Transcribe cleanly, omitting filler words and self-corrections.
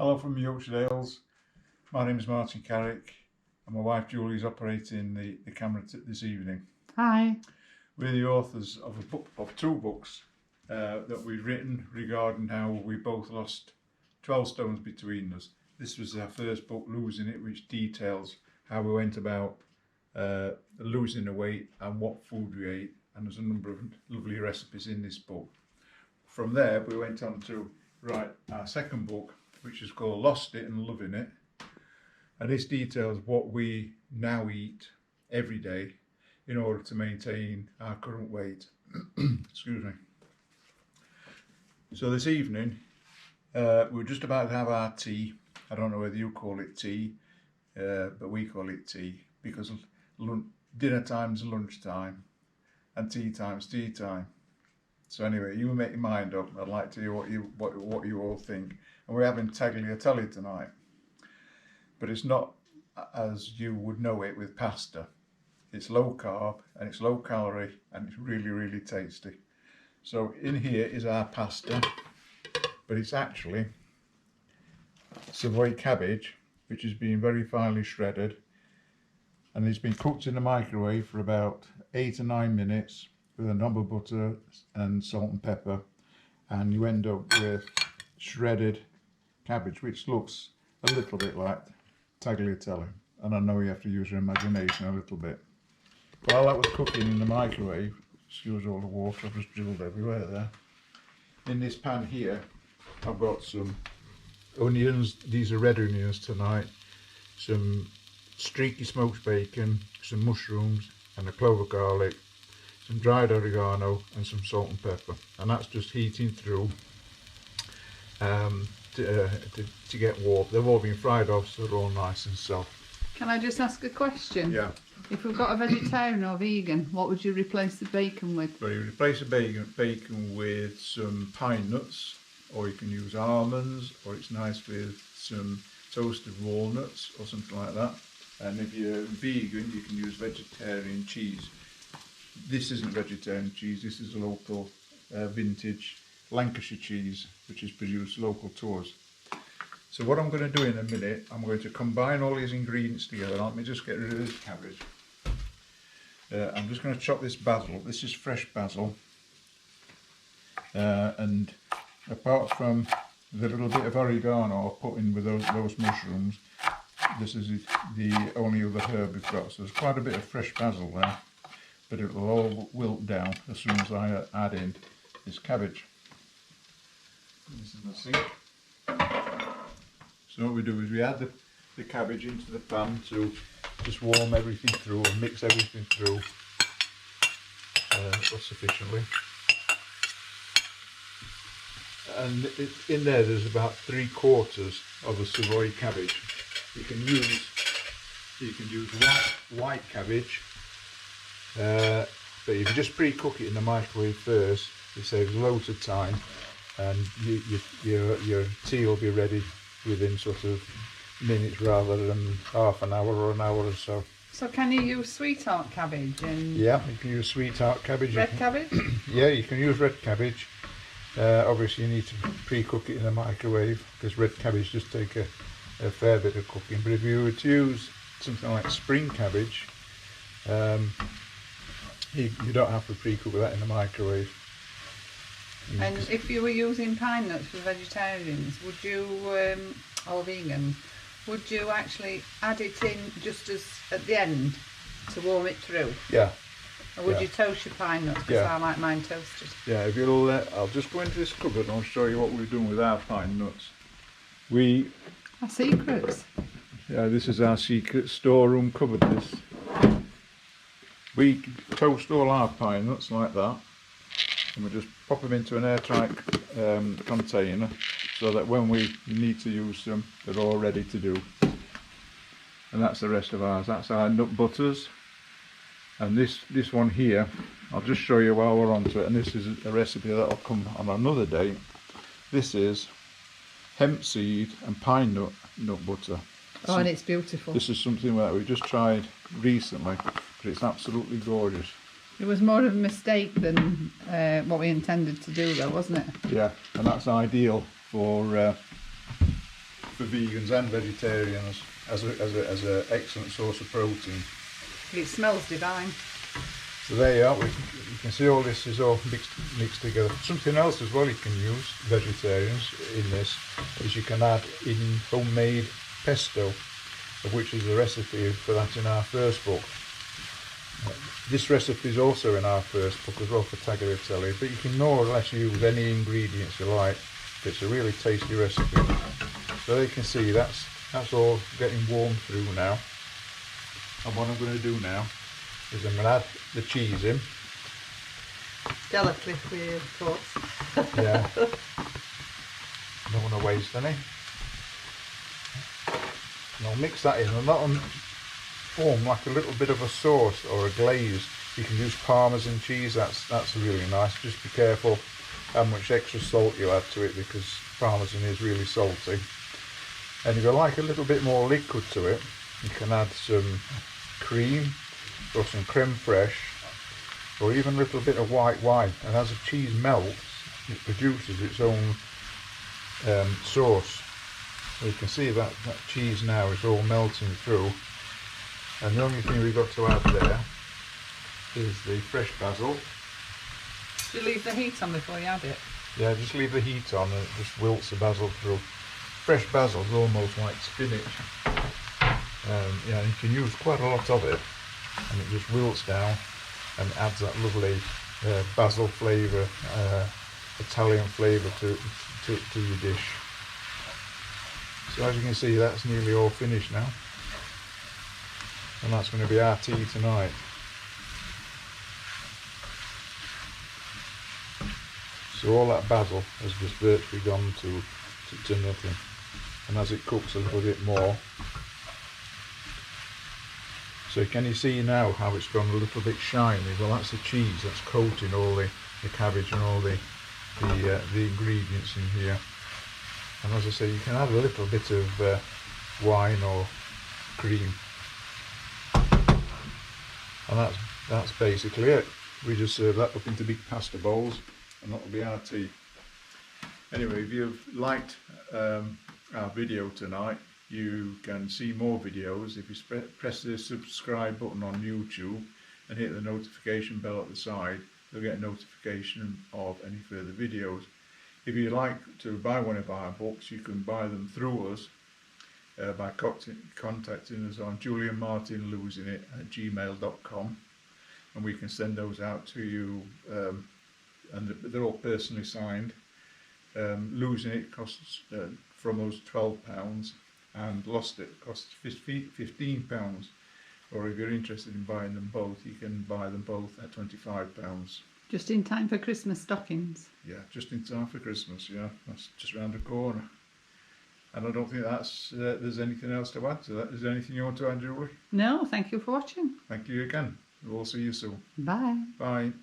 Hello from Yorkshire Dales. My name is Martin Carrick and my wife Julie is operating the camera this evening. Hi. We're the authors of two books that we've written regarding how we both lost 12 stones between us. This was our first book, Losing It, which details how we went about losing the weight and what food we ate, and there's a number of lovely recipes in this book. From there we went on to write our second book, which is called Lost It and Loving It, and this details what we now eat every day in order to maintain our current weight. Excuse me. So this evening we're just about to have our tea. I don't know whether you call it tea, but we call it tea because dinner time's lunch time and tea time's tea time. So anyway, you make your mind up. I'd like to hear what you all think. And we're having Tagliatelle tonight, but it's not as you would know it with pasta. It's low carb and it's low calorie and it's really, really tasty. So in here is our pasta, but it's actually Savoy cabbage, which has been very finely shredded, and it's been cooked in the microwave for about 8 or 9 minutes with a knob of butter and salt and pepper, and you end up with shredded cabbage, which looks a little bit like tagliatelle, and I know you have to use your imagination a little bit. While that was cooking in the microwave, excuse all the water, I've just drilled everywhere there. In this pan here, I've got some onions. These are red onions tonight, some streaky smoked bacon, some mushrooms and a clove of garlic, some dried oregano and some salt and pepper, and that's just heating through to get warm. They've all been fried off, so they're all nice and soft. Can I just ask a question? Yeah. If we've got a vegetarian or vegan, what would you replace the bacon with? Well, you replace the bacon with some pine nuts, or you can use almonds, or it's nice with some toasted walnuts or something like that. And if you're vegan, you can use vegetarian cheese. This isn't vegetarian cheese, this is a local vintage Lancashire cheese, which is produced local to us. So what I'm going to do in a minute, I'm going to combine all these ingredients together. Let me just get rid of this cabbage. I'm just going to chop this basil. This is fresh basil, and apart from the little bit of oregano I put in with those mushrooms, this is the only other herb we've got. So there's quite a bit of fresh basil there, but it will all wilt down as soon as I add in this cabbage. This is the sink. So what we do is we add the cabbage into the pan to just warm everything through and mix everything through sufficiently. And in there's about 3/4 of a Savoy cabbage. You can use white cabbage, but if you just pre-cook it in the microwave first, it saves loads of time, and your tea will be ready within sort of minutes rather than half an hour or an hour or so. So can you use sweetheart cabbage? And yeah, you can use sweetheart cabbage. Red cabbage? Yeah, you can use red cabbage. Obviously you need to pre-cook it in the microwave because red cabbage does take a fair bit of cooking, but if you were to use something like spring cabbage, you don't have to pre-cook that in the microwave. And if you were using pine nuts for vegetarians, would you, or vegans, would you actually add it in just as at the end to warm it through? Yeah. Or would you toast your pine nuts? Because I like mine toasted. Yeah, if you'll, I'll just go into this cupboard and I'll show you what we've done with our pine nuts. Our secrets. Yeah, this is our secret storeroom cupboard. We toast all our pine nuts like that, and we just pop them into an airtight container so that when we need to use them, they're all ready to do. And that's the rest of ours. That's our nut butters. And this one here, I'll just show you while we're onto it, and this is a recipe that'll come on another day. This is hemp seed and pine nut butter. Oh, and it's beautiful. This is something that we just tried recently, but it's absolutely gorgeous. It was more of a mistake than what we intended to do though, wasn't it? Yeah, and that's ideal for for vegans and vegetarians as a excellent source of protein. It smells divine. So there you are. You can see all this is all mixed together. Something else as well you can use, vegetarians, in this is you can add in homemade pesto, of which is the recipe for that in our first book. This recipe is also in our first book as well for Tagliatelle, but you can more or less use any ingredients you like. It's a really tasty recipe. So you can see that's all getting warmed through now. And what I'm going to do now is I'm going to add the cheese in. Delicately for your thoughts. Yeah. Don't want to waste any. And I'll mix that in, and that'll form like a little bit of a sauce or a glaze. You can use Parmesan cheese, that's really nice. Just be careful how much extra salt you add to it, because Parmesan is really salty. And if you like a little bit more liquid to it, you can add some cream or some creme fraiche, or even a little bit of white wine. And as the cheese melts, it produces its own sauce. So you can see that cheese now is all melting through. And the only thing we've got to add there is the fresh basil. Do you leave the heat on before you add it? Yeah, just leave the heat on and it just wilts the basil through. Fresh basil is almost like spinach. Yeah, you can use quite a lot of it, and it just wilts down and adds that lovely basil flavour, Italian flavour to your dish. So as you can see, that's nearly all finished now. And that's going to be our tea tonight. So all that basil has just virtually gone to nothing. And as it cooks a little bit more, so can you see now how it's gone a little bit shiny? Well, that's the cheese that's coating all the cabbage and all the ingredients in here. And as I say, you can add a little bit of wine or cream. And that's basically it. We just serve that up into big pasta bowls, and that'll be our tea. Anyway, if you've liked our video tonight, you can see more videos if you press the subscribe button on YouTube and hit the notification bell at the side. You'll get a notification of any further videos. If you'd like to buy one of our books, you can buy them through us by contacting us on julianmartinlosinit@gmail.com, and we can send those out to you, and they're all personally signed. Losing It costs from us £12, and Lost It costs £15. Or if you're interested in buying them both, you can buy them both at £25. Just in time for Christmas stockings. Yeah, just in time for Christmas. Yeah, that's just around the corner. And I don't think there's anything else to add to that. Is there anything you want to add, Julie? No, thank you for watching. Thank you again. We'll see you soon. Bye. Bye.